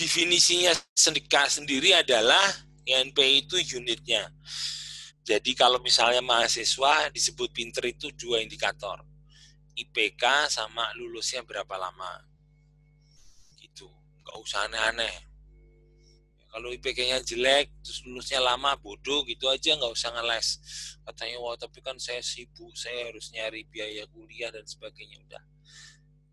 definisinya sendiri adalah NPI itu unitnya. Jadi kalau misalnya mahasiswa disebut pinter itu 2 indikator. IPK sama lulusnya berapa lama. Gitu. Nggak usah aneh-aneh. Kalau IPK-nya jelek, terus lulusnya lama, bodoh gitu aja, nggak usah ngeles. Katanya, wah tapi kan saya sibuk, saya harus nyari biaya kuliah dan sebagainya. Udah.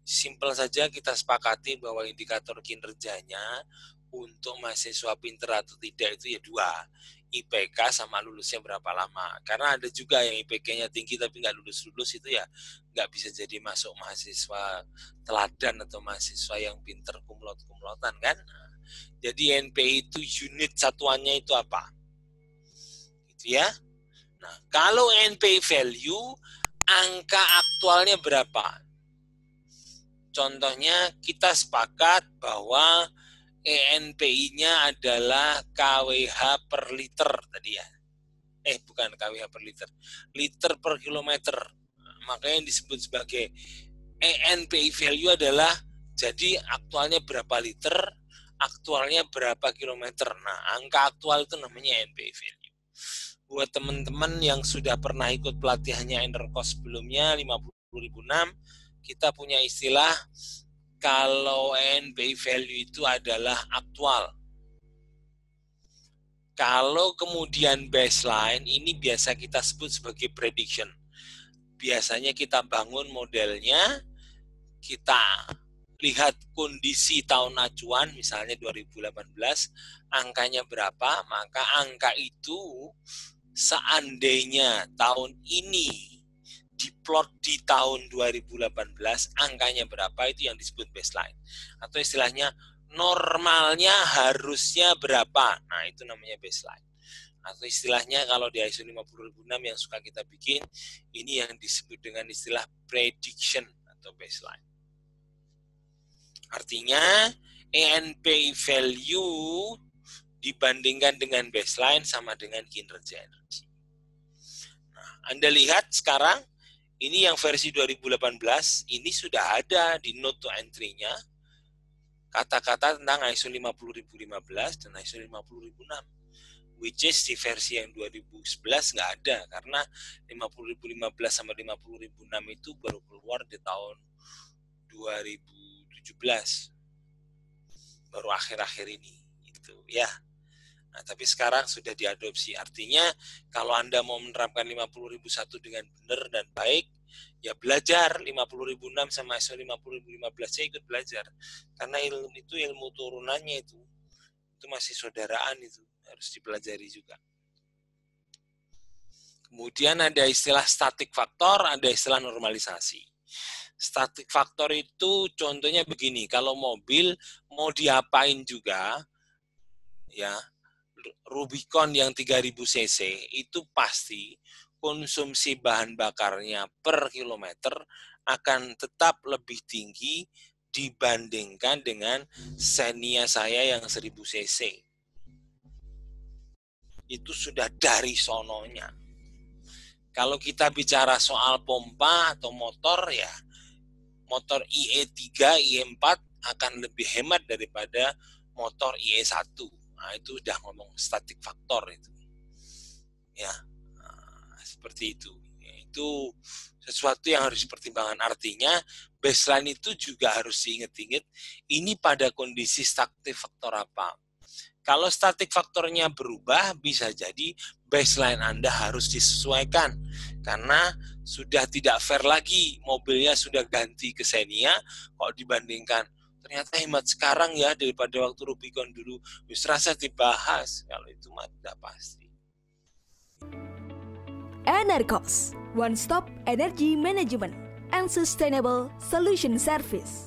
Simpel saja kita sepakati bahwa indikator kinerjanya untuk mahasiswa pinter atau tidak itu ya 2. IPK sama lulusnya berapa lama. Karena ada juga yang IPK-nya tinggi tapi nggak lulus-lulus, itu ya nggak bisa jadi masuk mahasiswa teladan atau mahasiswa yang pinter kumlot-kumlotan kan. Jadi NPI itu unit satuannya itu apa? Gitu ya. Nah, kalau NPI value, angka aktualnya berapa? Contohnya kita sepakat bahwa ENPI-nya adalah KWH per liter tadi ya. Bukan KWH per liter. Liter per kilometer. Makanya disebut sebagai ENPI value adalah jadi aktualnya berapa liter, aktualnya berapa kilometer. Nah, angka aktual itu namanya NPI value. Buat teman-teman yang sudah pernah ikut pelatihannya Enercos sebelumnya 50.006, kita punya istilah kalau NPI value itu adalah aktual. Kalau kemudian baseline, ini biasa kita sebut sebagai prediction. Biasanya kita bangun modelnya, kita lihat kondisi tahun acuan, misalnya 2018, angkanya berapa, maka angka itu seandainya tahun ini diplot di tahun 2018, angkanya berapa, itu yang disebut baseline. Atau istilahnya, normalnya harusnya berapa, nah itu namanya baseline. Atau istilahnya kalau di ISO 50006 yang suka kita bikin, ini yang disebut dengan istilah prediction atau baseline. Artinya ENPI value dibandingkan dengan baseline sama dengan kinerja energi. Nah, Anda lihat sekarang ini yang versi 2018, ini sudah ada di note to entry-nya kata-kata tentang ISO 50015 dan ISO 50006. Which is di versi yang 2011 nggak ada, karena 50015 sama 50006 itu baru keluar di tahun 2017, baru akhir-akhir ini itu ya. Nah, tapi sekarang sudah diadopsi. Artinya kalau Anda mau menerapkan 50.001 dengan benar dan baik, ya belajar 50.006 sama ISO 50015, saya ikut belajar. Karena ilmu itu ilmu turunannya itu masih saudaraan, itu harus dipelajari juga. Kemudian ada istilah static factor, ada istilah normalisasi. Static factor itu contohnya begini, kalau mobil mau diapain juga, ya Rubicon yang 3000 cc itu pasti konsumsi bahan bakarnya per kilometer akan tetap lebih tinggi dibandingkan dengan Xenia saya yang 1000 cc. Itu sudah dari sononya. Kalau kita bicara soal pompa atau motor, ya motor IE3, IE4 akan lebih hemat daripada motor IE1. Nah, itu udah ngomong static factor itu. Ya, seperti itu. Itu sesuatu yang harus dipertimbangkan. Artinya, baseline itu juga harus diingat-ingat, ini pada kondisi static factor apa. Kalau static faktornya berubah, bisa jadi baseline Anda harus disesuaikan. Karena sudah tidak fair lagi, mobilnya sudah ganti ke Xenia, kok dibandingkan ternyata hemat sekarang ya daripada waktu Rubicon dulu. Wis rasa dibahas, kalau itu mah tidak pasti. Enercos, One Stop Energy Management and Sustainable Solution Service.